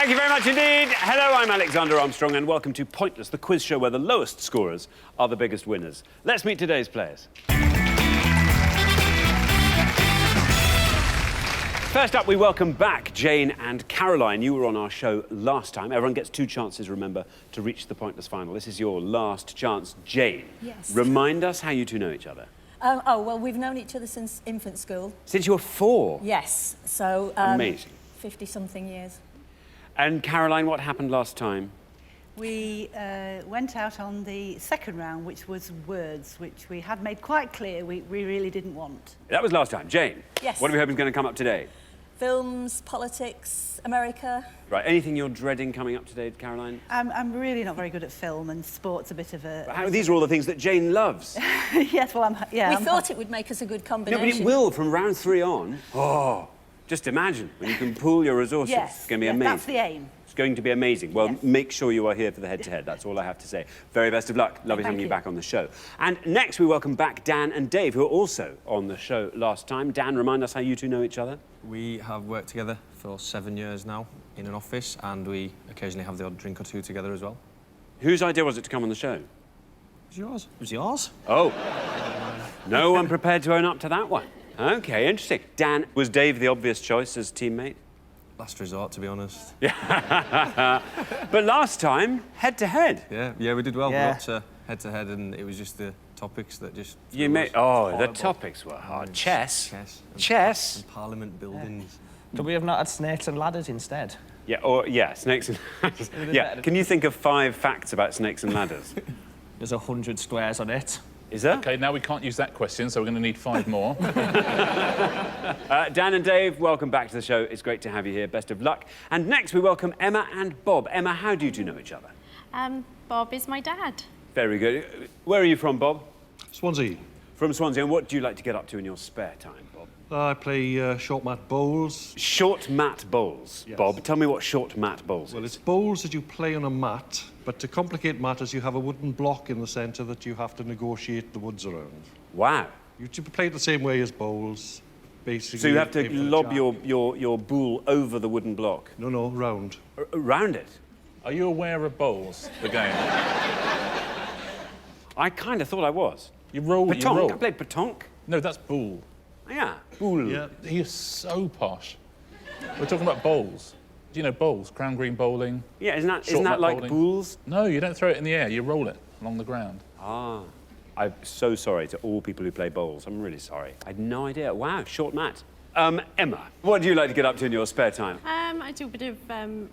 Thank you very much indeed. Hello, I'm Alexander Armstrong, and welcome to Pointless, the quiz show where the lowest scorers are the biggest winners. Let's meet today's players. First up, we welcome back Jane and Caroline. You were on our show last time. Everyone gets 2 chances, remember, to reach the Pointless final. This is your last chance. Jane, yes. Remind us how you two know each other. Well, we've known each other since infant school. Since you were 4? Yes, so... Amazing. 50-something years. And Caroline, what happened last time? We went out on the second round, which was words, which we had made quite clear we really didn't want. That was last time. Jane? Yes. What are we hoping is going to come up today? Films, politics, America. Right, anything you're dreading coming up today, Caroline? I'm really not very good at film, and sport's a bit of a... These are all the things that Jane loves. Yes, well, We thought it would make us a good combination. No, but it will from round 3 on. Oh, just imagine when you can pool your resources. Yes, It's going to be amazing. That's the aim. It's going to be amazing. Well, yes. Make sure you are here for the head-to-head. That's all I have to say. Very best of luck. Lovely having you back on the show. And next, we welcome back Dan and Dave, who are also on the show last time. Dan, remind us how you two know each other. We have worked together for 7 years now in an office, and we occasionally have the odd drink or 2 together as well. Whose idea was it to come on the show? It was yours. It was yours. Oh. No one prepared to own up to that one. OK, interesting. Dan, was Dave the obvious choice as teammate? Last resort, to be honest. Yeah. But last time, head-to-head. Yeah, we did well. Yeah. We got to head-to-head, and it was just the topics that just... You made... Oh, the topics were hard. Chess. Chess. And Parliament buildings. Could we have not had snakes and ladders instead? Yeah, snakes and ladders. Yeah, can you think of 5 facts about snakes and ladders? There's 100 squares on it. Is there? OK, now we can't use that question, so we're going to need 5 more. Dan and Dave, welcome back to the show. It's great to have you here. Best of luck. And next, we welcome Emma and Bob. Emma, how do you two know each other? Bob is my dad. Very good. Where are you from, Bob? Swansea. From Swansea. And what do you like to get up to in your spare time, Bob? I play short mat bowls. Short mat bowls. Yes. Bob, tell me what short mat bowls is. Well, it's bowls that you play on a mat, but to complicate matters, you have a wooden block in the centre that you have to negotiate the woods around. Wow. You play it the same way as bowls, basically. So you have to aim for the lob jack. your boule over the wooden block? No, round. Around it? Are you aware of bowls, the game? I kind of thought I was. You roll, Pétanque. you roll. I played pétanque. No, that's boule. Yeah. Boule. Yeah. He is so posh. We're talking about bowls. Do you know bowls? Crown green bowling? Yeah, isn't Short that mat like bowling. boules? No, you don't throw it in the air. You roll it along the ground. Ah. I'm so sorry to all people who play bowls. I'm really sorry. I had no idea. Wow, short mat. Emma, what do you like to get up to in your spare time? I do a bit of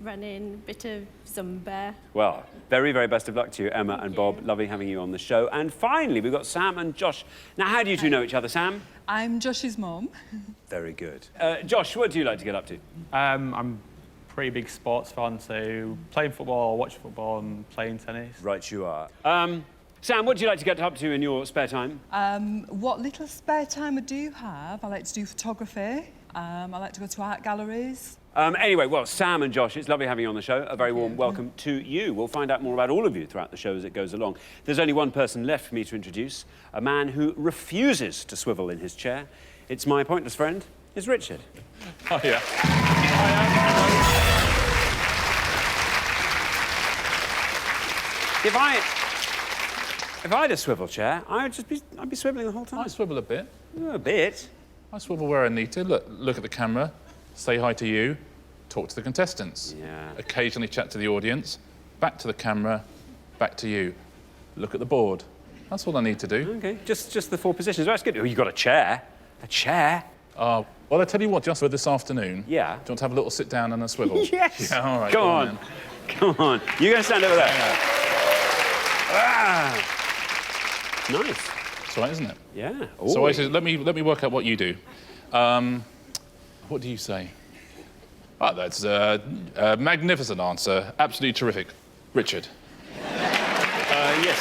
running, bit of Zumba. Well, very, very best of luck to you, Emma and Bob. Lovely having you on the show. And finally, we've got Sam and Josh. Now, how do you two know each other, Sam? I'm Josh's mum. Very good. Josh, what do you like to get up to? I'm a pretty big sports fan, so playing football, watching football and playing tennis. Right, you are. Sam, what do you like to get up to in your spare time? What little spare time I do have, I like to do photography. I like to go to art galleries. Anyway, well, Sam and Josh, it's lovely having you on the show. A very warm welcome to you. We'll find out more about all of you throughout the show as it goes along. There's only one person left for me to introduce, a man who refuses to swivel in his chair. It's my pointless friend, it's Richard. Oh, yeah. If I had a swivel chair, I'd be swiveling the whole time. I swivel a bit. A bit. I swivel where I need to. Look at the camera, say hi to you, talk to the contestants. Yeah. Occasionally chat to the audience, back to the camera, back to you. Look at the board. That's all I need to do. OK, just the 4 positions. Well, that's good. Oh, you've got a chair. A chair? Well, I tell you what, just for this afternoon. Yeah. Do you want to have a little sit down and a swivel? Yes. Yeah, all right. Go on. Then. Come on. You're going to stand over there. Ah. Nice. That's all right, isn't it? Yeah. So I said, let me work out what you do. What do you say? Oh, that's a magnificent answer. Absolutely terrific. Richard. Yes.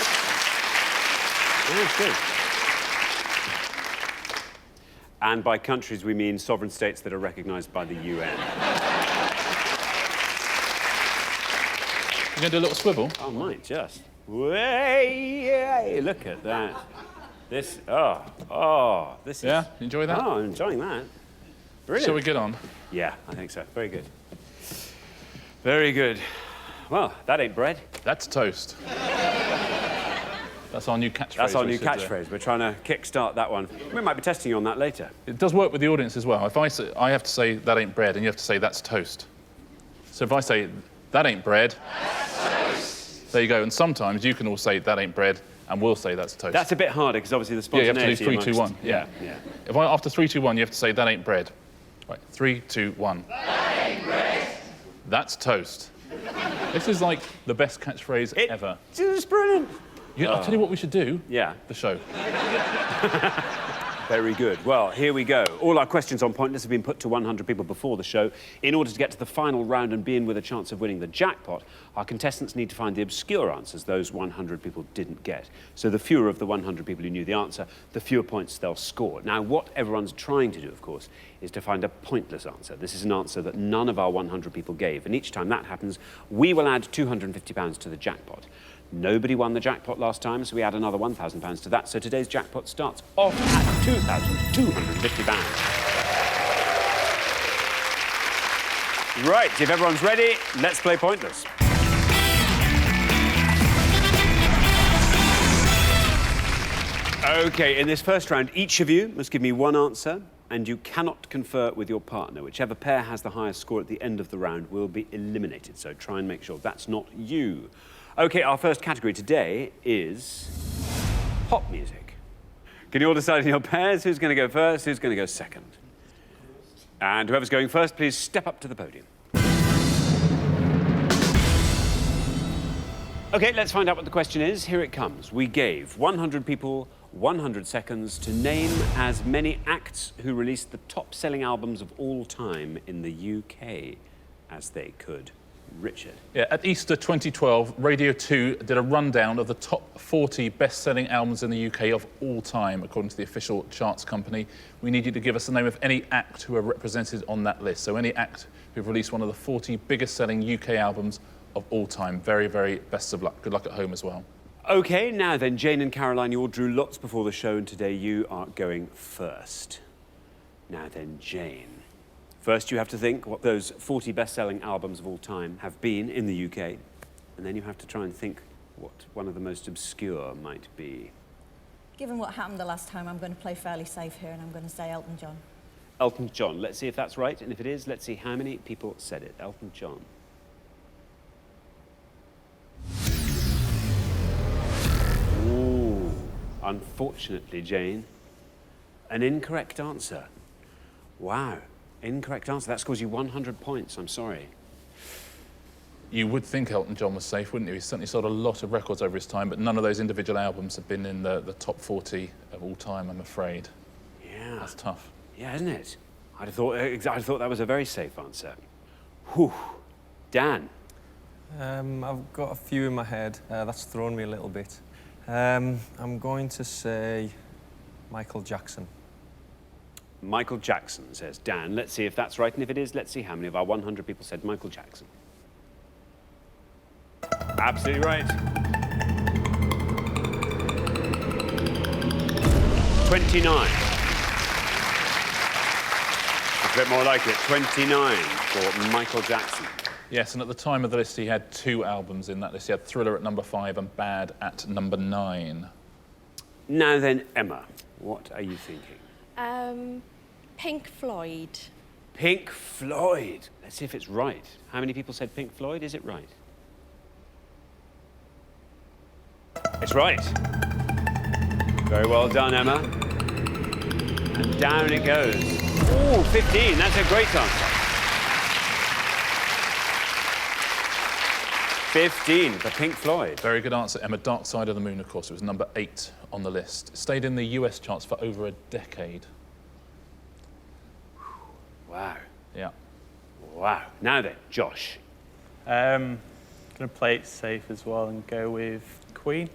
That's good. And by countries, we mean sovereign states that are recognised by the UN. You going to do a little swivel? Oh, might just. Way, look at that. This, this is... Yeah? Enjoy that? Oh, I'm enjoying that. Brilliant. Shall we get on? Yeah, I think so. Very good. Very good. Well, that ain't bread. That's toast. That's our new catchphrase. That's our new Richard. catchphrase. We're trying to kick-start that one. We might be testing you on that later. It does work with the audience as well. If I say, I have to say, that ain't bread, and you have to say, that's toast. So if I say, that ain't bread, that's toast. There you go. And sometimes you can all say, that ain't bread, and we'll say, that's toast. That's a bit harder, because obviously the Yeah, you spontaneity have to do 3, 2, 1. amongst- Yeah. yeah. If I, after 3, 2, 1, you have to say, that ain't bread. Right, 3, 2, 1. That ain't bread. That's toast. This is like the best catchphrase ever. It's brilliant. Yeah, I'll tell you what we should do. Yeah. The show. Very good. Well, here we go. All our questions on Pointless have been put to 100 people before the show. In order to get to the final round and be in with a chance of winning the jackpot, our contestants need to find the obscure answers those 100 people didn't get. So the fewer of the 100 people who knew the answer, the fewer points they'll score. Now, what everyone's trying to do, of course, is to find a pointless answer. This is an answer that none of our 100 people gave, and each time that happens, we will add £250 to the jackpot. Nobody won the jackpot last time, so we add another £1,000 to that. So today's jackpot starts off at £2,250. Right, if everyone's ready, let's play Pointless. OK, in this first round, each of you must give me one answer, and you cannot confer with your partner. Whichever pair has the highest score at the end of the round will be eliminated, so try and make sure that's not you. OK, our first category today is pop music. Can you all decide in your pairs who's going to go first, who's going to go second? And whoever's going first, please step up to the podium. OK, let's find out what the question is. Here it comes. We gave 100 people 100 seconds to name as many acts who released the top-selling albums of all time in the UK as they could. Richard. Yeah, at Easter 2012, Radio 2 did a rundown of the top 40 best-selling albums in the UK of all time, according to the official charts company. We need you to give us the name of any act who are represented on that list. So any act who've released one of the 40 biggest-selling UK albums of all time. Very, very best of luck. Good luck at home as well. OK, now then, Jane and Caroline, you all drew lots before the show, and today you are going first. Now then, Jane. First, you have to think what those 40 best-selling albums of all time have been in the UK, and then you have to try and think what one of the most obscure might be. Given what happened the last time, I'm going to play fairly safe here, and I'm going to say Elton John. Elton John. Let's see if that's right, and if it is, let's see how many people said it. Elton John. Ooh, unfortunately, Jane, an incorrect answer. Wow. Incorrect answer. That scores you 100 points. I'm sorry. You would think Elton John was safe, wouldn't you? He's certainly sold a lot of records over his time, but none of those individual albums have been in the top 40 of all time, I'm afraid. Yeah. That's tough. Yeah, isn't it? I'd have thought that was a very safe answer. Whew. Dan. I've got a few in my head. That's thrown me a little bit. I'm going to say Michael Jackson. Michael Jackson, says Dan. Let's see if that's right, and if it is, let's see how many of our 100 people said Michael Jackson. Absolutely right. 29. A bit more like it. 29 for Michael Jackson. Yes, and at the time of the list, he had 2 albums in that list. He had Thriller at number 5 and Bad at number 9. Now then, Emma, what are you thinking? Pink Floyd. Pink Floyd. Let's see if it's right. How many people said Pink Floyd? Is it right? It's right. Very well done, Emma. And down it goes. Ooh, 15. That's a great answer. 15 for Pink Floyd. Very good answer, Emma. Dark Side of the Moon, of course. It was number 8 on the list. It stayed in the US charts for over a decade. Wow. Yeah. Wow. Now then, Josh. Going to play it safe as well and go with Queen.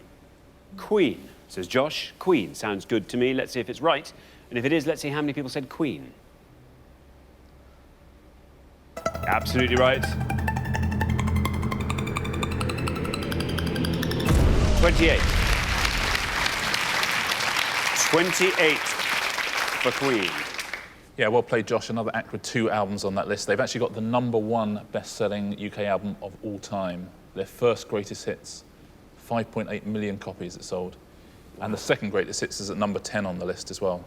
Queen, says Josh. Queen sounds good to me. Let's see if it's right. And if it is, let's see how many people said Queen. Absolutely right. 28. 28 for Queen. Yeah, well played, Josh. Another act with 2 albums on that list. They've actually got the #1 best-selling UK album of all time. Their first greatest hits, 5.8 million copies it sold. And the second greatest hits is at number 10 on the list as well.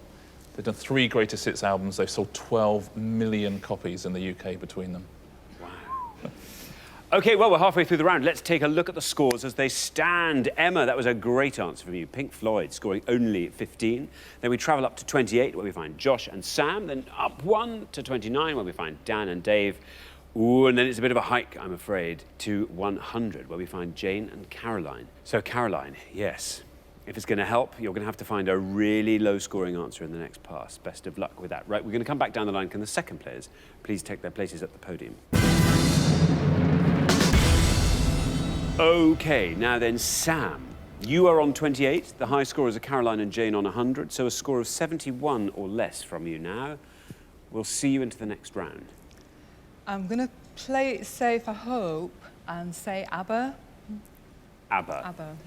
They've done 3 greatest hits albums. They've sold 12 million copies in the UK between them. OK, well, we're halfway through the round. Let's take a look at the scores as they stand. Emma, that was a great answer from you. Pink Floyd scoring only 15. Then we travel up to 28, where we find Josh and Sam. Then up 1 to 29, where we find Dan and Dave. Ooh, and then it's a bit of a hike, I'm afraid, to 100, where we find Jane and Caroline. So, Caroline, yes, if it's going to help, you're going to have to find a really low-scoring answer in the next pass. Best of luck with that. Right, we're going to come back down the line. Can the second players please take their places at the podium? OK, now then, Sam, you are on 28. The high scorers are Caroline and Jane on 100, so a score of 71 or less from you now. We'll see you into the next round. I'm going to play it safe, I hope, and say ABBA. ABBA. ABBA.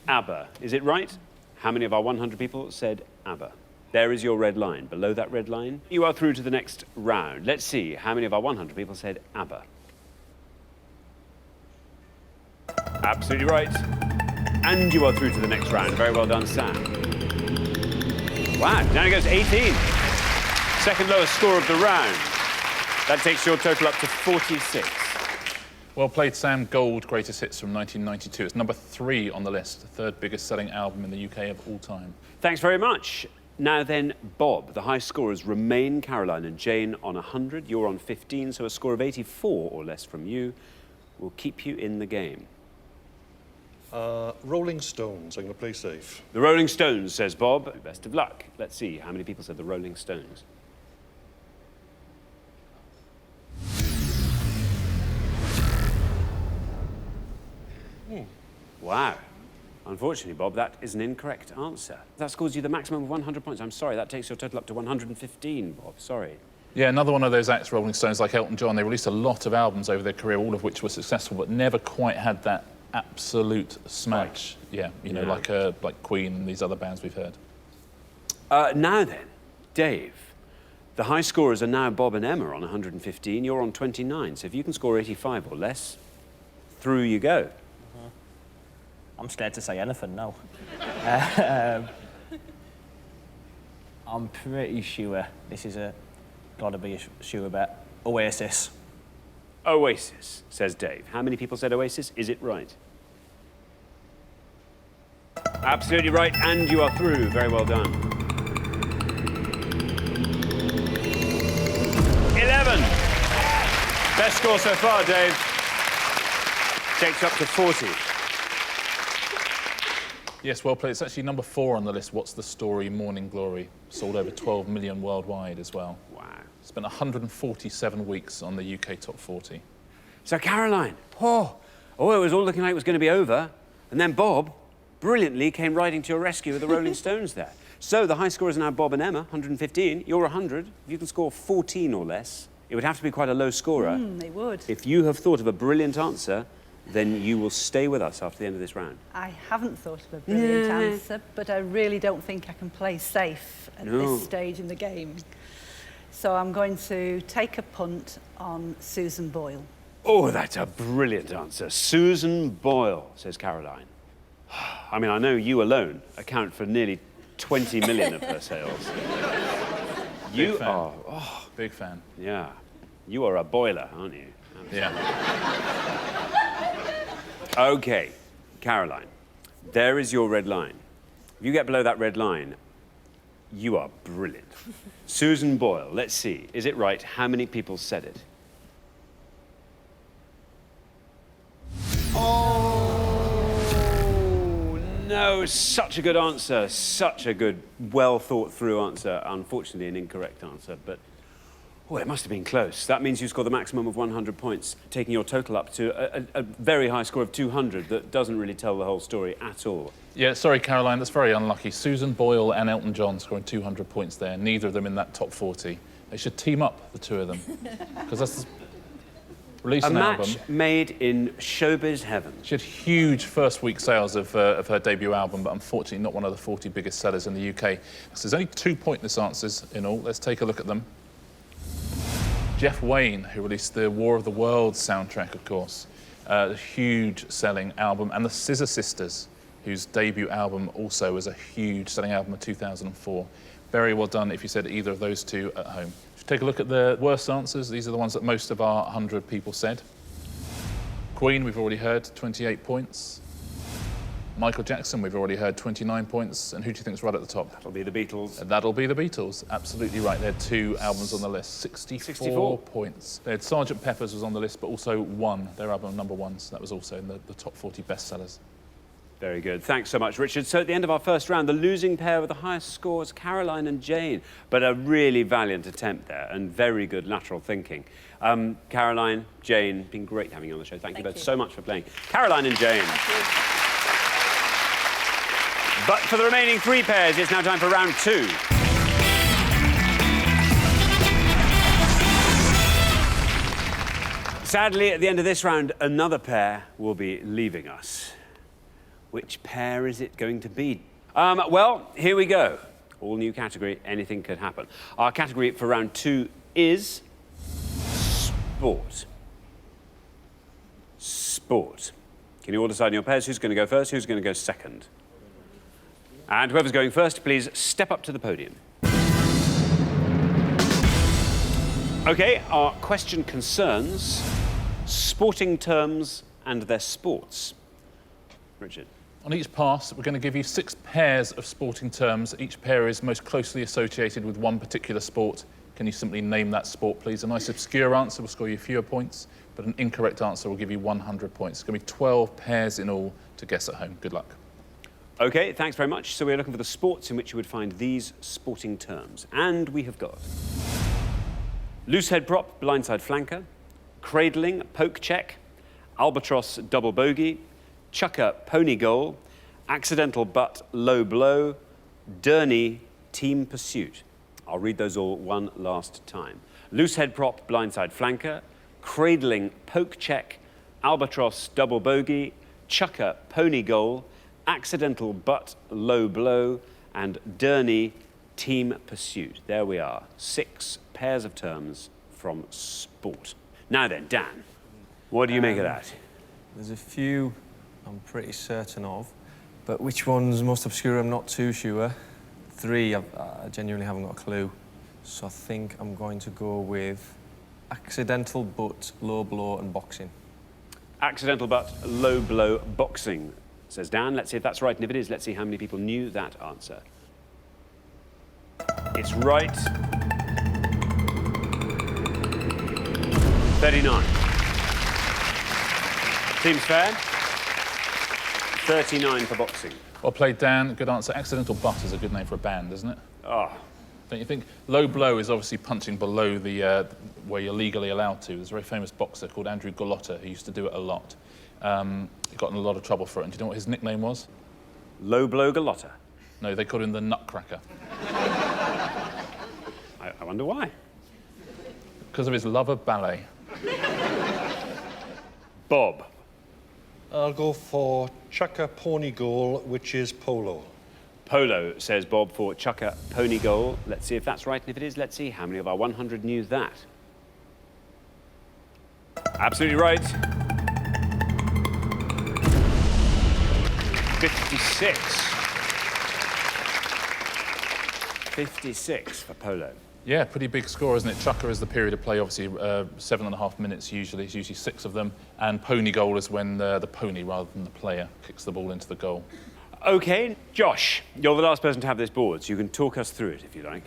ABBA. Is it right? How many of our 100 people said ABBA? There is your red line. Below that red line, you are through to the next round. Let's see how many of our 100 people said ABBA. Absolutely right. And you are through to the next round. Very well done, Sam. Wow, down it goes, 18. Second lowest score of the round. That takes your total up to 46. Well played, Sam. Gold, greatest hits from 1992. It's number 3 on the list, the 3rd biggest selling album in the UK of all time. Thanks very much. Now then, Bob, the high scorers remain Caroline and Jane on 100. You're on 15, so a score of 84 or less from you will keep you in the game. Rolling Stones, I'm going to play safe. The Rolling Stones, says Bob. Best of luck. Let's see how many people said the Rolling Stones. Wow. Unfortunately, Bob, that is an incorrect answer. That scores you the maximum of 100 points. I'm sorry, that takes your total up to 115, Bob. Sorry. Yeah, another one of those acts, Rolling Stones, like Elton John. They released a lot of albums over their career, all of which were successful, but never quite had that absolute smash. Yeah, you know, like Queen and these other bands we've heard. Now then, Dave, the high scorers are now Bob and Emma on 115. You're on 29, so if you can score 85 or less, through you go. I'm scared to say anything now. I'm pretty sure this is gotta be a sure bet. Oasis. Oasis, says Dave. How many people said Oasis? Is it right? Absolutely right, and you are through. Very well done. 11. Best score so far, Dave. Takes up to 40. Yes, well played. It's actually number 4 on the list. What's the Story? Morning Glory. Sold over 12 million worldwide as well. Wow. Spent 147 weeks on the UK top 40. So, Caroline, it was all looking like it was going to be over. And then Bob brilliantly came riding to your rescue with the Rolling Stones there. So, the high scorers are now Bob and Emma, 115. You're 100. If you can score 14 or less, it would have to be quite a low scorer. It would. If you have thought of a brilliant answer, then you will stay with us after the end of this round. I haven't thought of a brilliant answer, but I really don't think I can play safe at this stage in the game. So I'm going to take a punt on Susan Boyle. Oh, that's a brilliant answer. Susan Boyle, says Caroline. I mean, I know you alone account for nearly 20 million of her sales. You are... Oh, big fan. Yeah. You are a boiler, aren't you? Yeah. OK, Caroline, there is your red line. If you get below that red line, you are brilliant. Susan Boyle, let's see. Is it right? How many people said it? Oh, no. Such a good answer. Such a good, well-thought-through answer. Unfortunately, an incorrect answer, but... Oh, it must have been close. That means you score the maximum of 100 points, taking your total up to a very high score of 200 that doesn't really tell the whole story at all. Yeah, sorry, Caroline, that's very unlucky. Susan Boyle and Elton John scoring 200 points there, neither of them in that top 40. They should team up, the two of them, because that's release an album. A match made in showbiz heaven. She had huge first week sales of her debut album, but unfortunately not one of the 40 biggest sellers in the UK. So there's only 2 pointless answers in all. Let's take a look at them. Jeff Wayne, who released the War of the Worlds soundtrack, of course. A huge selling album. And the Scissor Sisters, whose debut album also was a huge selling album of 2004. Very well done if you said either of those two at home. Take a look at the worst answers. These are the ones that most of our 100 people said. Queen, we've already heard, 28 points. Michael Jackson, we've already heard, 29 points. And who do you think's right at the top? That'll be the Beatles. That'll be the Beatles. Absolutely right. They had 2 albums on the list. 64 points. They had Sgt. Pepper's was on the list, but also One, their album #1. So that was also in the top 40 bestsellers. Very good. Thanks so much, Richard. So at the end of our first round, the losing pair with the highest scores, Caroline and Jane. But a really valiant attempt there and very good lateral thinking. Caroline, Jane, been great having you on the show. Thank you both so much for playing. Caroline and Jane. Thank you. But for the remaining 3 pairs, it's now time for round 2. Sadly, at the end of this round, another pair will be leaving us. Which pair is it going to be? Well, here we go. All new category, anything could happen. Our category for round 2 is sport. Sport. Can you all decide on your pairs who's going to go first, who's going to go second? And whoever's going first, please step up to the podium. OK, our question concerns sporting terms and their sports. Richard. On each pass, we're going to give you 6 pairs of sporting terms. Each pair is most closely associated with one particular sport. Can you simply name that sport, please? A nice obscure answer will score you fewer points, but an incorrect answer will give you 100 points. It's going to be 12 pairs in all to guess at home. Good luck. OK, thanks very much. So we're looking for the sports in which you would find these sporting terms. And we have got loose head prop, blindside flanker, cradling, poke check, albatross, double bogey, chucker, pony goal, accidental butt, low blow, Durney, team pursuit. I'll read those all one last time. Loose head prop, blindside flanker, cradling, poke check, albatross, double bogey, chucker, pony goal, accidental butt, low blow, and Durney, team pursuit. There we are. 6 pairs of terms from sport. Now then, Dan, what do you make of that? There's a few I'm pretty certain of, but which one's most obscure, I'm not too sure. 3, I genuinely haven't got a clue. So I think I'm going to go with accidental butt, low blow, and boxing. Accidental butt, low blow, boxing, says Dan. Let's see if that's right, and if it is, let's see how many people knew that answer. It's right. 39. Seems fair. 39 for boxing. Well played, Dan. Good answer. Accidental butt is a good name for a band, isn't it? Oh. Don't you think? Low blow is obviously punching below the where you're legally allowed to. There's a very famous boxer called Andrew Golota who used to do it a lot. He got in a lot of trouble for it. And do you know what his nickname was? Low blow Golota? No, they called him the Nutcracker. I wonder why. Because of his love of ballet. Bob. I'll go for chucker pony goal, which is polo. Polo, says Bob, for chucker pony goal. Let's see if that's right, and if it is, let's see how many of our 100 knew that. Absolutely right. 56. 56 for polo. Yeah, pretty big score, isn't it? Chucker is the period of play, obviously 7.5 minutes usually. It's usually 6 of them. And pony goal is when the pony, rather than the player, kicks the ball into the goal. OK, Josh, you're the last person to have this board, so you can talk us through it if you like.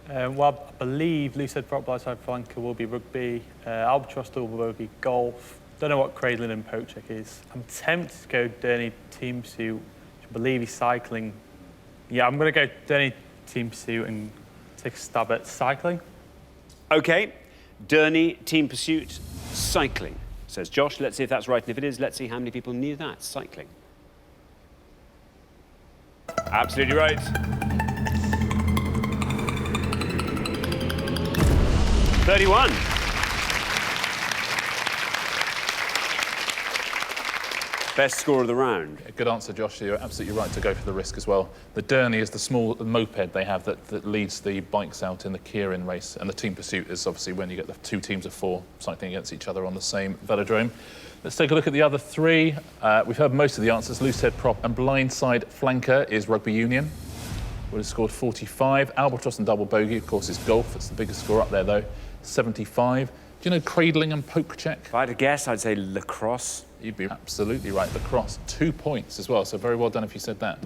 Well, I believe loose head prop, blindside flanker will be rugby, albatross, double bogey, golf. Don't know what cradling and poke check is. I'm tempted to go Durney, team pursuit, which I believe is cycling. Yeah, I'm going to go Durney, team pursuit and take a stab at cycling. OK, Durney, team pursuit, cycling, says Josh. Let's see if that's right, and if it is, let's see how many people knew that, cycling. Absolutely right. 31. Best score of the round. Good answer, Josh. You're absolutely right to go for the risk as well. The Derny is the small moped they have that leads the bikes out in the Keirin race, and the team pursuit is obviously when you get the 2 teams of 4 cycling against each other on the same velodrome. Let's take a look at the other 3. We've heard most of the answers. Loosehead prop and blindside flanker is rugby union. Would have scored 45. Albatross and double bogey, of course, is golf. It's the biggest score up there, though, 75. Do you know cradling and poke check? If I had to guess, I'd say lacrosse. You'd be absolutely right. Lacrosse, 2 points as well, so very well done if you said that.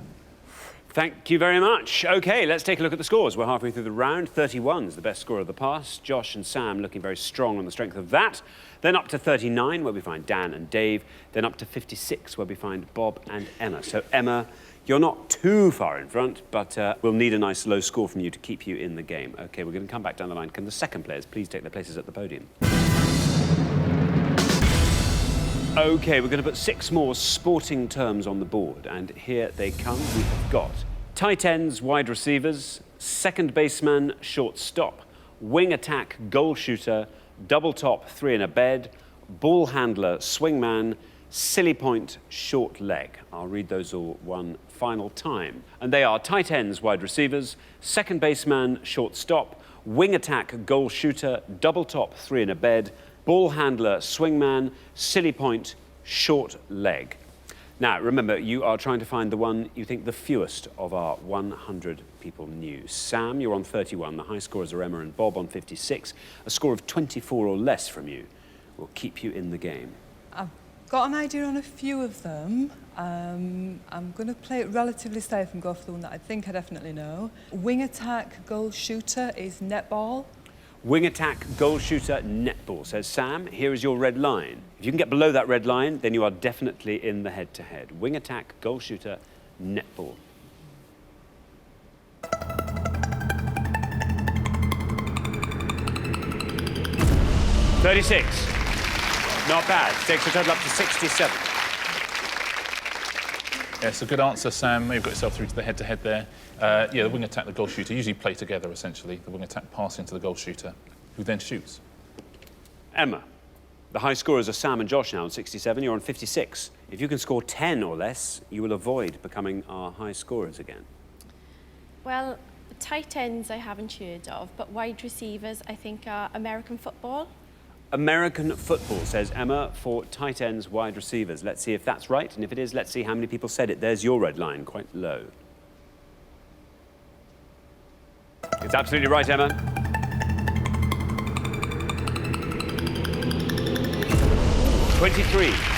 Thank you very much. OK, let's take a look at the scores. We're halfway through the round. 31 is the best score of the past. Josh and Sam looking very strong on the strength of that. Then up to 39, where we find Dan and Dave. Then up to 56, where we find Bob and Emma. So, Emma, you're not too far in front, but we'll need a nice low score from you to keep you in the game. OK, we're going to come back down the line. Can the second players please take their places at the podium? OK, we're going to put 6 more sporting terms on the board, and here they come. We have got tight ends, wide receivers, second baseman, short stop, wing attack, goal shooter, double top, 3 in a bed, ball handler, swingman, silly point, short leg. I'll read those all one final time. And they are tight ends, wide receivers, second baseman, short stop, wing attack, goal shooter, double top, 3 in a bed, ball handler, swingman, silly point, short leg. Now, remember, you are trying to find the one you think the fewest of our 100 people knew. Sam, you're on 31. The high scorers are Emma and Bob on 56. A score of 24 or less from you will keep you in the game. I've got an idea on a few of them. I'm going to play it relatively safe and go for the one that I think I definitely know. Wing attack, goal shooter is netball. Wing attack, goal shooter, netball, says Sam. Here is your red line. If you can get below that red line, then you are definitely in the head-to-head. Wing attack, goal shooter, netball. $36. Not bad. Takes the total up to 67. Yes, a good answer, Sam. You've got yourself through to the head-to-head there. Yeah, the wing attack, the goal shooter usually play together, essentially. The wing attack passing to the goal shooter, who then shoots. Emma, the high scorers are Sam and Josh now on 67. You're on 56. If you can score 10 or less, you will avoid becoming our high scorers again. Well, tight ends I haven't heard of, but wide receivers I think are American football. American football, says Emma, for tight ends, wide receivers. Let's see if that's right, and if it is, let's see how many people said it. There's your red line, quite low. It's absolutely right, Emma. $23.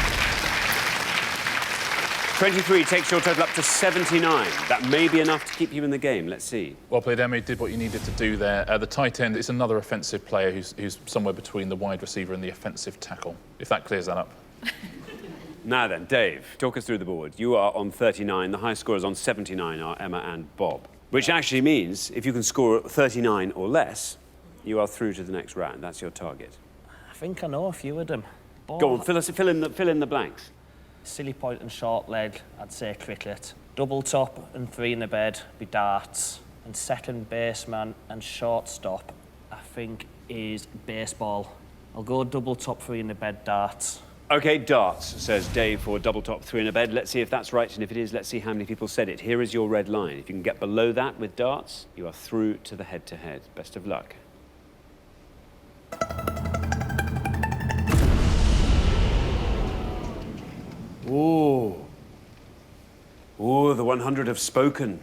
23 takes your total up to 79. That may be enough to keep you in the game. Let's see. Well played, Emma. You did what you needed to do there. The tight end is another offensive player who's somewhere between the wide receiver and the offensive tackle, if that clears that up. Now then, Dave, talk us through the board. You are on 39. The high scorers on 79 are Emma and Bob, which actually means if you can score 39 or less, you are through to the next round. That's your target. I think I know a few of them. Go on, fill in the blanks. Silly point and short leg, I'd say cricket. Double top and 3 in the bed be darts. And second baseman and shortstop, I think, is baseball. I'll go double top, 3 in the bed, darts. OK, darts, says Dave, for double top, 3 in a bed. Let's see if that's right, and if it is, let's see how many people said it. Here is your red line. If you can get below that with darts, you are through to the head-to-head. Best of luck. Ooh. Ooh, the 100 have spoken.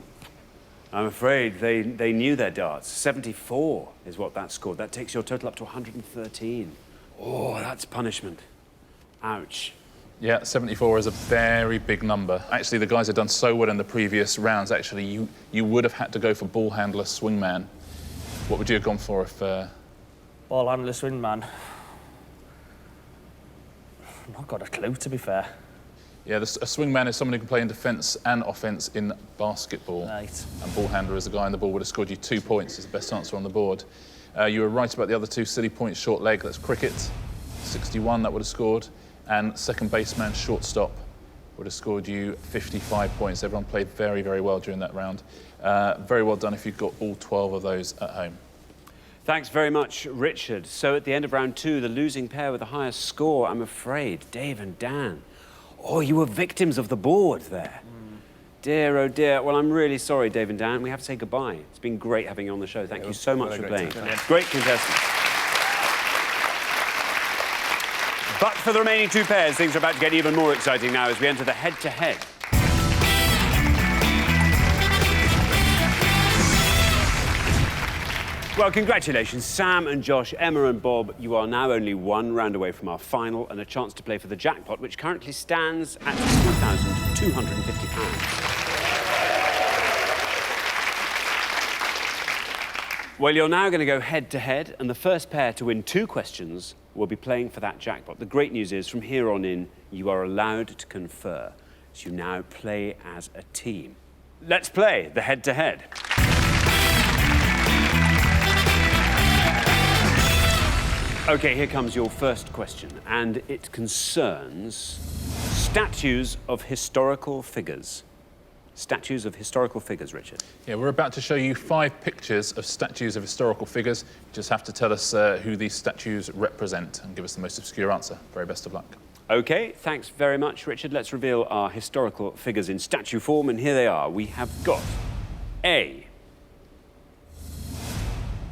I'm afraid they knew their darts. 74 is what that scored. That takes your total up to 113. Oh, that's punishment. Ouch. Yeah, 74 is a very big number. Actually, the guys have done so well in the previous rounds. Actually, you would have had to go for ball handler, swingman. What would you have gone for if... Ball handler, swingman. I've not got a clue, to be fair. Yeah, a swingman is someone who can play in defence and offence in basketball. Right. And ball handler is a guy on the ball would have scored you 2 points. Is the best answer on the board. You were right about the other 2. Silly point, short leg. That's cricket. 61, that would have scored. And second baseman, shortstop, would have scored you 55 points. Everyone played very, very well during that round. Very well done if you've got all 12 of those at home. Thanks very much, Richard. So at the end of round 2, the losing pair with the highest score, I'm afraid, Dave and Dan. Oh, you were victims of the board there. Dear, oh dear. Well, I'm really sorry, Dave and Dan. We have to say goodbye. It's been great having you on the show. Thank you so much for playing. Great contestants. But for the remaining two pairs, things are about to get even more exciting now as we enter the head-to-head. Well, congratulations, Sam and Josh, Emma and Bob. You are now only one round away from our final and a chance to play for the jackpot, which currently stands at £250. Well, you're now going to go head-to-head, and the first pair to win 2 questions will be playing for that jackpot. The great news is, from here on in, you are allowed to confer, so you now play as a team. Let's play the head-to-head. OK, here comes your first question, and it concerns statues of historical figures. Statues of historical figures, Richard. Yeah, we're about to show you 5 pictures of statues of historical figures. You just have to tell us who these statues represent and give us the most obscure answer. Very best of luck. OK, thanks very much, Richard. Let's reveal our historical figures in statue form, and here they are. We have got A,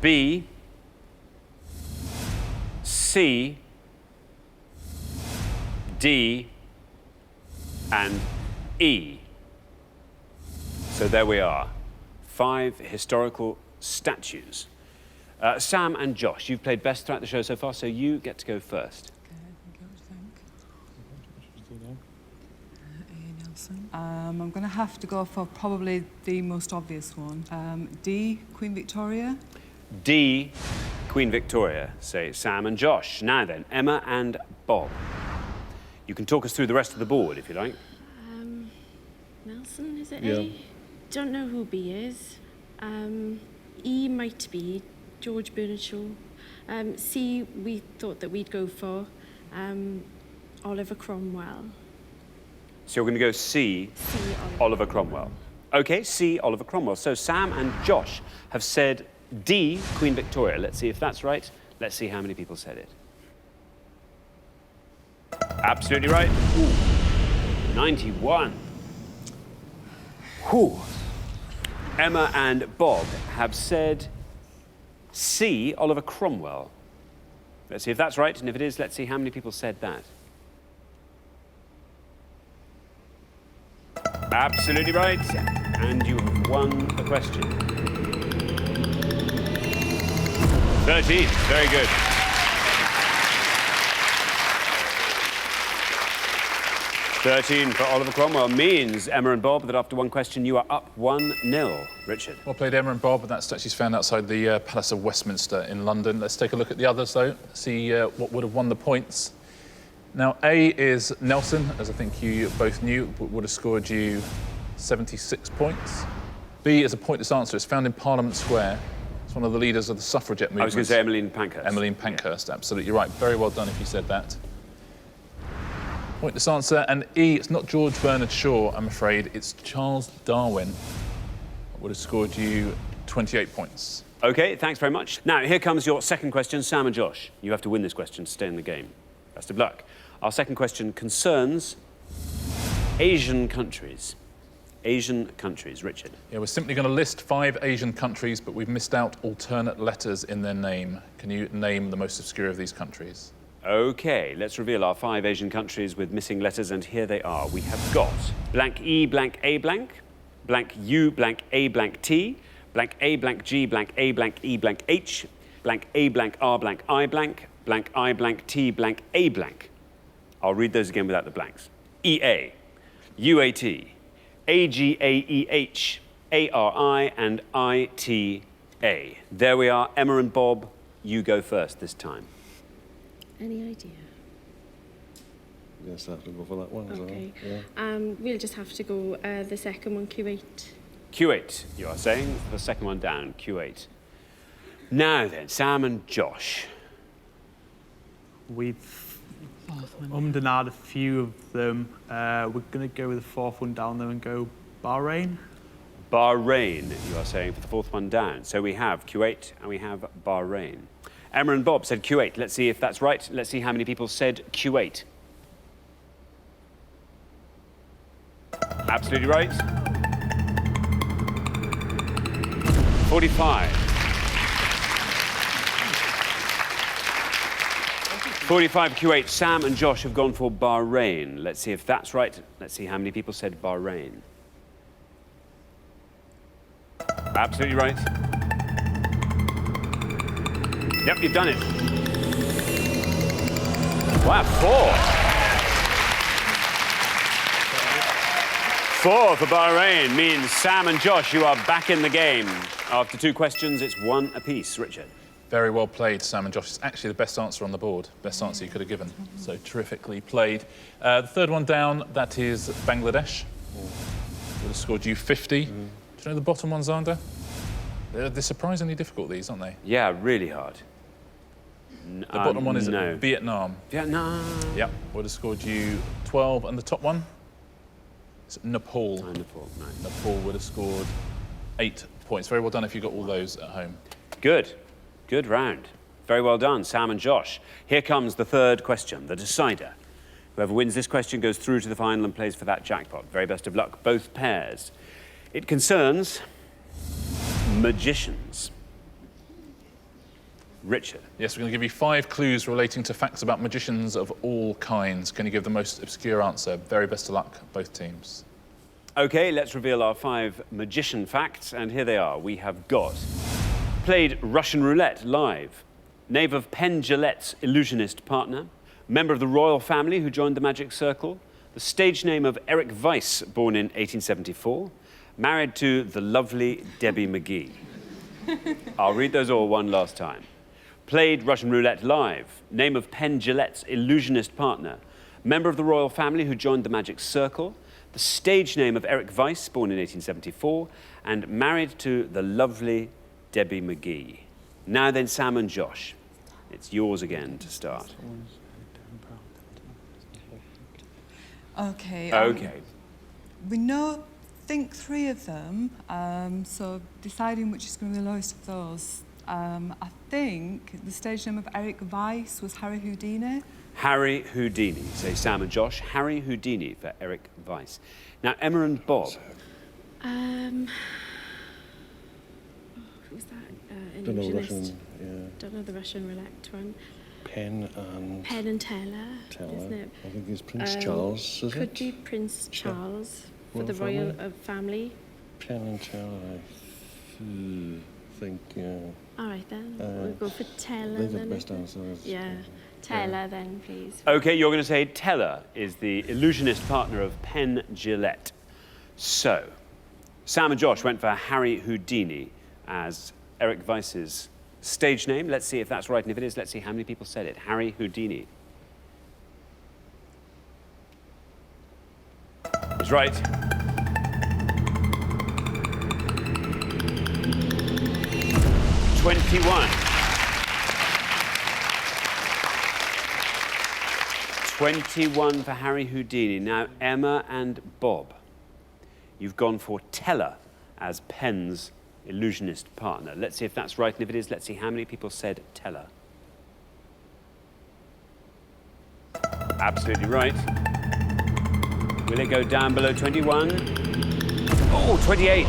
B, C, D, and E. So there we are, 5 historical statues. Sam and Josh, you've played best throughout the show so far, so you get to go first. I'm going to have to go for probably the most obvious one. D, Queen Victoria. D, Queen Victoria, say Sam and Josh. Now then, Emma and Bob. You can talk us through the rest of the board, if you like. Nelson, is it A? Don't know who B is. E might be George Bernard Shaw. C, we thought that we'd go for Oliver Cromwell. So you're going to go C, C, Oliver Cromwell. OK, C, Oliver Cromwell. So Sam and Josh have said D, Queen Victoria. Let's see if that's right. Let's see how many people said it. Absolutely right. Ooh, 91. Whew. Emma and Bob have said C, Oliver Cromwell. Let's see if that's right, and if it is, let's see how many people said that. Absolutely right, and you have won the question. 13, very good. 13 for Oliver Cromwell means, Emma and Bob, that after one question you are up 1-0. Richard. Well played, Emma and Bob. That statue's found outside the Palace of Westminster in London. Let's take a look at the others, though, see what would have won the points. Now, A is Nelson, as I think you both knew, would have scored you 76 points. B is a pointless answer. It's found in Parliament Square. It's one of the leaders of the suffragette movement. I was going to say Emmeline Pankhurst. Emmeline Pankhurst, absolutely right. Very well done if you said that. Pointless answer. And E, it's not George Bernard Shaw, I'm afraid. It's Charles Darwin. Would have scored you 28 points. OK, thanks very much. Now, here comes your second question. Sam and Josh, you have to win this question to stay in the game. Best of luck. Our second question concerns Asian countries. Asian countries. Richard. Yeah, we're simply going to list 5 Asian countries, but we've missed out alternate letters in their name. Can you name the most obscure of these countries? OK, let's reveal our 5 Asian countries with missing letters, and here they are. We have got blank E, blank A, blank U, blank A, blank T, blank A, blank G, blank A, blank E, blank H, blank A, blank R, blank I, blank I, blank T, blank A, blank. I'll read those again without the blanks. EA, UAT, AGAEH, ARI, and ITA. There we are. Emma and Bob, you go first this time. Any idea? Yes, I have to go for that one as well. Okay. Yeah. We'll just have to go the second one, Q8. Q8, you are saying. The second one down, Q8. Now then, Sam and Josh. We've and ahed a few of them. We're going to go with the fourth one down there and go Bahrain. Bahrain, you are saying, for the fourth one down. So we have Q8 and we have Bahrain. Emma and Bob said Q8. Let's see if that's right. Let's see how many people said Q8. Absolutely right. 45. 45 Q8. Sam and Josh have gone for Bahrain. Let's see if that's right. Let's see how many people said Bahrain. Absolutely right. Yep, you've done it. Wow, 4 for Bahrain means Sam and Josh, you are back in the game. After 2 questions, it's 1 apiece. Richard. Very well played, Sam and Josh. It's actually the best answer on the board. Best answer you could have given. So terrifically played. The third one down, that is Bangladesh. Would have scored you 50. Do you know the bottom ones, Zander? They're surprisingly difficult, these, aren't they? Yeah, really hard. The bottom one is Vietnam. Vietnam. Yep, would have scored you 12. And the top one is Nepal. Oh, Nepal, no. Nepal would have scored 8 points. Very well done if you got all those at home. Good. Good round. Very well done, Sam and Josh. Here comes the third question, the decider. Whoever wins this question goes through to the final and plays for that jackpot. Very best of luck, both pairs. It concerns magicians. Richard. Yes, we're going to give you 5 clues relating to facts about magicians of all kinds. Can you give the most obscure answer? Very best of luck, both teams. OK, let's reveal our 5 magician facts, and here they are. We have got played Russian roulette live, knave of Penn Jillette's illusionist partner, member of the royal family who joined the magic circle, the stage name of Eric Weiss, born in 1874, married to the lovely Debbie McGee. I'll read those all one last time. Played Russian roulette live, name of Penn Jillette's illusionist partner, member of the royal family who joined the magic circle, the stage name of Eric Weiss, born in 1874, and married to the lovely Debbie McGee. Now then, Sam and Josh, it's yours again to start. OK. OK. We think 3 of them, so deciding which is going to be the lowest of those. I think the stage name of Eric Weiss was Harry Houdini. Harry Houdini. Say Sam and Josh. Harry Houdini for Eric Weiss. Now, Emma and Bob. Who's that? Don't know illusionist? Russian, yeah. Don't know the Russian roulette one. Penn and Teller, isn't it? I think it's Prince Charles, is could it? be Prince Charles for Royal the royal family. Penn and Teller, I think, yeah. All right then, we'll go for Teller. They're the then. best answers. Yeah, Teller then, please. OK, you're going to say Teller is the illusionist partner of Penn Jillette. So, Sam and Josh went for Harry Houdini as Eric Weiss's stage name. Let's see if that's right, and if it is, let's see how many people said it. Harry Houdini. It's right. $21 for Harry Houdini. Now, Emma and Bob, you've gone for Teller as Penn's illusionist partner. Let's see if that's right, and if it is, let's see how many people said Teller. Absolutely right. Will it go down below 21? Oh, 28.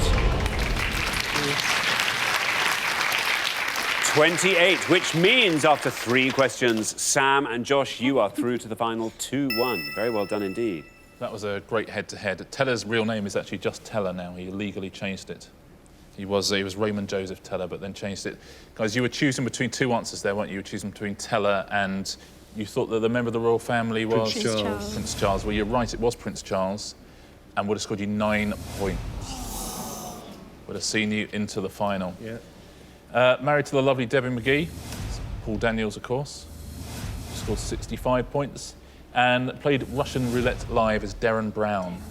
28, which means after 3 questions, Sam and Josh, you are through to the final 2-1. Very well done indeed. That was a great head-to-head. Teller's real name is actually just Teller now. He legally changed it. He was Raymond Joseph Teller, but then changed it. Guys, you were choosing between 2 answers there, weren't you? You were choosing between Teller and you thought that the member of the royal family was... Prince Charles. Prince Charles. Well, you're right, it was Prince Charles, and would have scored you 9 points. Would have seen you into the final. Yeah. Married to the lovely Debbie McGee, Paul Daniels, of course, scored 65 points, and played Russian roulette live as Darren Brown,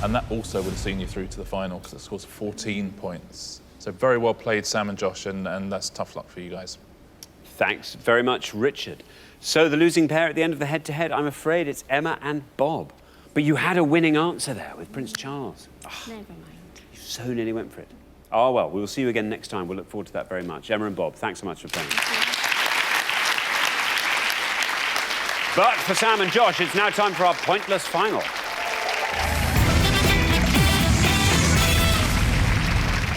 and that also would have seen you through to the final because it scores 14 points. So very well played, Sam and Josh, and that's tough luck for you guys. Thanks very much, Richard. So the losing pair at the end of the head-to-head, I'm afraid it's Emma and Bob. But you had a winning answer there with Prince Charles. Oh, Never mind. you so nearly went for it. Oh, well, we will see you again next time. We'll look forward to that very much. Emma and Bob, thanks so much for playing. But for Sam and Josh, it's now time for our pointless final.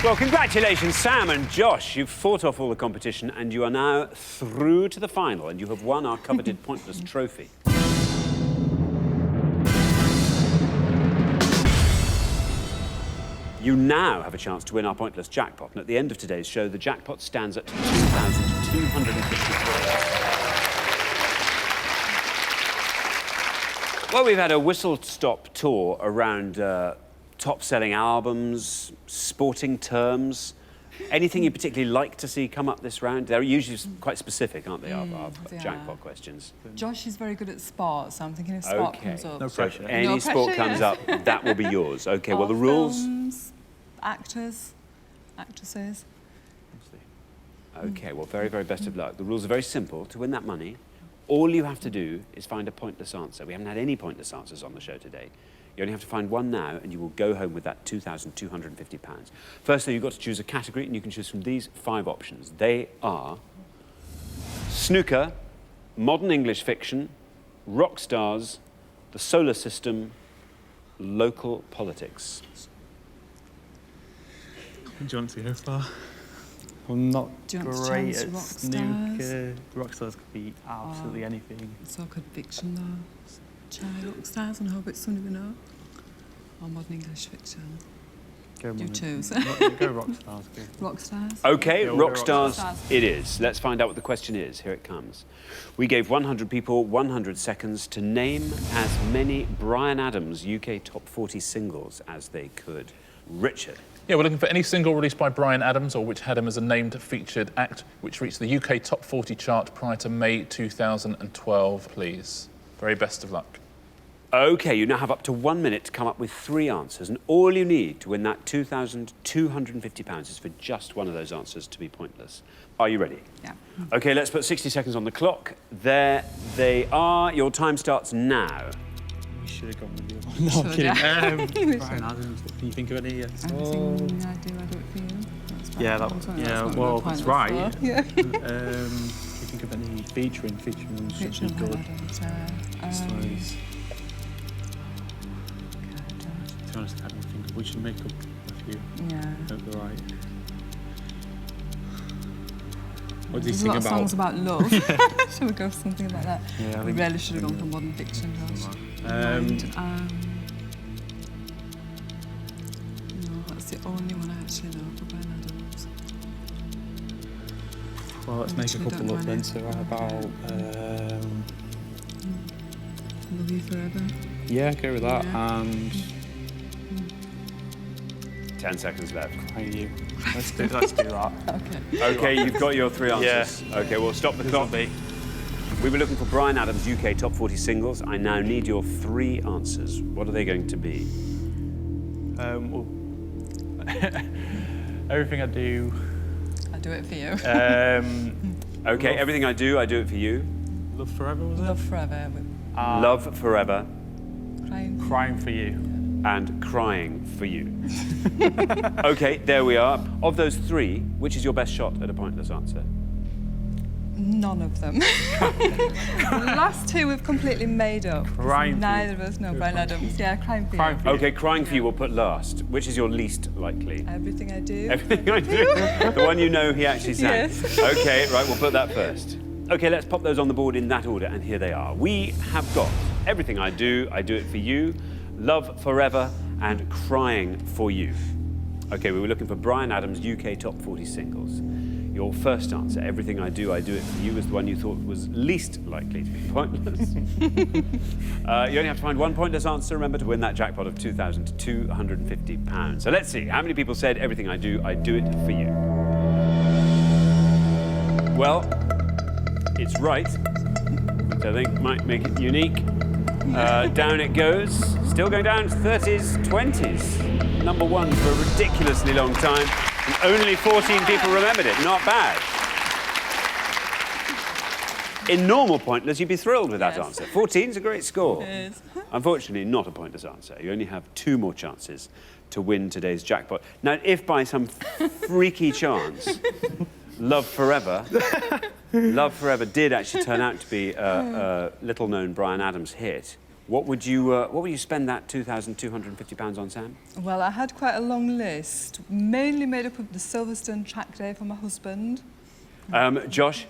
Well, congratulations, Sam and Josh. You've fought off all the competition and you are now through to the final and you have won our coveted Pointless trophy. You now have a chance to win our Pointless jackpot, and at the end of today's show, the jackpot stands at £2,250. Well, we've had a whistle-stop tour around top-selling albums, sporting terms. Anything you particularly like to see come up this round? They're usually quite specific, aren't they, our jackpot questions? Josh is very good at sport, so I'm thinking if sport comes up. No pressure. So if any sport comes up, that will be yours. OK, well, the rules... Films, actors, actresses. OK, well, very, very best of luck. The rules are very simple. To win that money, all you have to do is find a pointless answer. We haven't had any pointless answers on the show today. You only have to find one now, and you will go home with that £2,250. Firstly, you've got to choose a category, and you can choose from these 5 options. They are snooker, modern English fiction, rock stars, the solar system, local politics. Do you want to go far? I'm not Do you want to great chance at rock snooker. stars? Rock stars could be absolutely anything. So could fiction, though. Try rock stars and hope it's something we know. Or modern English fiction. Go You choose. Go rock stars. Go. Rock stars. OK, Yeah, we'll rock go stars rock stars. it is. Let's find out what the question is. Here it comes. We gave 100 people 100 seconds to name as many Bryan Adams UK Top 40 singles as they could. Richard. Yeah, we're looking for any single released by Bryan Adams or which had him as a named featured act, which reached the UK Top 40 chart prior to May 2012, please. Very best of luck. OK, you now have up to 1 minute to come up with 3 answers, and all you need to win that £2,250 is for just one of those answers to be pointless. Are you ready? Yeah. OK, let's put 60 seconds on the clock. There they are. Your time starts now. We should have gone with you. No, I'm kidding. Bryan Adams, can you think of any? Everything I do it for you. That's Yeah, Bryan that, Adams, yeah. not Well, really that's pointless, right. though. Yeah. Can you think of any featuring ones should Fiction, be good? Bryan Adams, Stories. To be honest, I don't think we should make up a few. yeah. Hope they're right. What do you There's a think lot of about? songs about love. Should we go for something like that? Yeah, I We think- really should have gone for modern fiction, Josh. No, that's the only one I actually know for Bryan Adams. well, let's make a Actually, couple don't up know then. any. So about Love You Forever. yeah, go with that. Yeah. And 10 seconds left. Crying You. Let's do that. Okay. OK, you've got your 3 answers. Yeah. OK, well, stop the clock. We were looking for Bryan Adams' UK Top 40 singles. I now need your 3 answers. What are they going to be? Well, everything I do. I'll do it for you. OK, everything I do it for you. Love Forever, was it? Love Forever. With Love Forever Crying. Crying for You. and Crying for You. OK, there we are. Of those 3, which is your best shot at a pointless answer? None of them. The last 2 we've completely made up. Crying for Neither You. of us know Bryan Adams. Yeah, Crying for You. Crying for You. OK, Crying for You we'll put last. Which is your least likely? Everything I Do. Everything I do. The one you know he actually sang. Yes. OK, right, we'll put that first. OK, let's pop those on the board in that order, and here they are. We have got Everything I Do It For You, Love Forever, and Crying For You. OK, we were looking for Bryan Adams' UK Top 40 singles. Your first answer, Everything I Do It For You, was the one you thought was least likely to be pointless. You only have to find 1 pointless answer, remember, to win that jackpot of £2,250. So let's see, how many people said Everything I Do It For You? Well, it's right, which I think might make it unique. Down it goes, still going down to 30s, 20s. Number 1 for a ridiculously long time. And only 14 people remembered it. Not bad. In normal pointless, you'd be thrilled with that answer. 14's a great score. It is. Unfortunately, not a pointless answer. You only have 2 more chances to win today's jackpot. Now, if by some freaky chance Love Forever did actually turn out to be a little-known Bryan Adams hit, What would you spend that £2,250 on, Sam? Well, I had quite a long list, mainly made up of the Silverstone track day for my husband. Josh?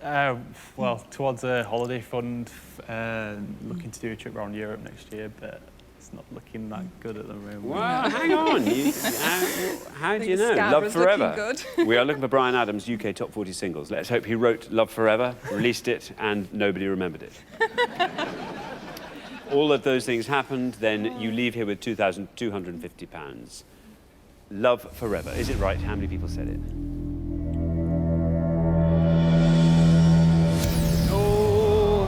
Well, towards a holiday fund, looking to do a trip around Europe next year, but it's not looking that good at the moment. Well, hang on. How do you know? Love Forever. We are looking for Bryan Adams' UK Top 40 singles. Let's hope he wrote Love Forever, released it, and nobody remembered it. All of those things happened, then you leave here with £2,250. Love Forever. Is it right? How many people said it? Oh,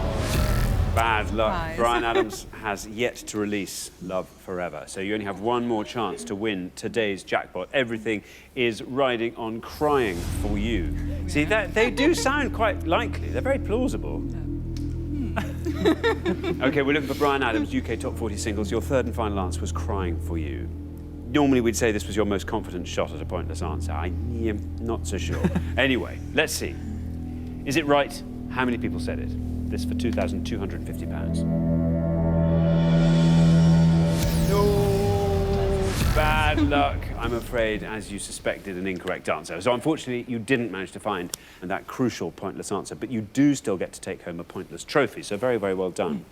bad luck. Nice. Bryan Adams has yet to release Love Forever. So you only have one more chance to win today's jackpot. Everything is riding on Crying for You. See, they do sound quite likely. They're very plausible. OK, we're looking for Bryan Adams' UK Top 40 singles. Your third and final answer was Crying for You. Normally we'd say this was your most confident shot at a pointless answer. I am not so sure. Anyway, let's see. Is it right? How many people said it? This for £2,250. No! Bad luck. I'm afraid, as you suspected, an incorrect answer. So unfortunately, you didn't manage to find that crucial pointless answer, but you do still get to take home a pointless trophy. So very, very well done.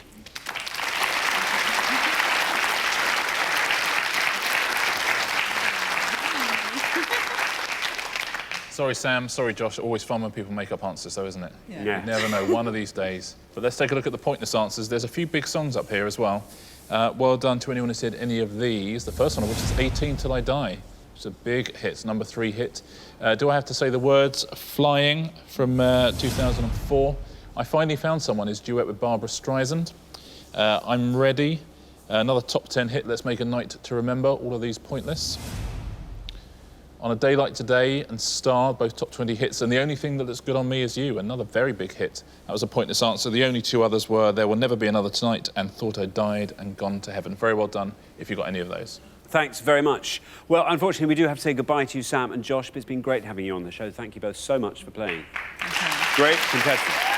Sorry, Sam. Sorry, Josh. Always fun when people make up answers, though, isn't it? Yeah. You never know, one of these days. But let's take a look at the pointless answers. There's a few big songs up here as well. Well done to anyone who said any of these. The first one of which is 18 Till I Die. It's a big hit. It's number 3 hit. Do I have to say the words Flying from 2004? I Finally Found Someone is duet with Barbara Streisand. I'm Ready. Another top 10 hit, Let's Make a Night to Remember. All of these pointless. On a Day Like Today and Star, both top 20 hits. And The Only Thing That Looks Good on Me Is You, another very big hit. That was a pointless answer. The only two others were There Will Never Be Another Tonight and Thought I Died and Gone to Heaven. Very well done if you got any of those. Thanks very much. Well, unfortunately, we do have to say goodbye to you, Sam and Josh, but it's been great having you on the show. Thank you both so much for playing. Great contestants.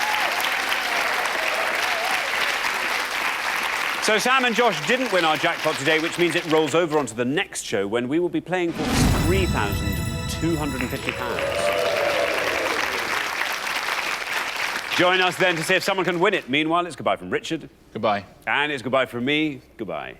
So Sam and Josh didn't win our jackpot today, which means it rolls over onto the next show when we will be playing for £3,250. Join us then to see if someone can win it. Meanwhile, it's goodbye from Richard. Goodbye. And it's goodbye from me. Goodbye.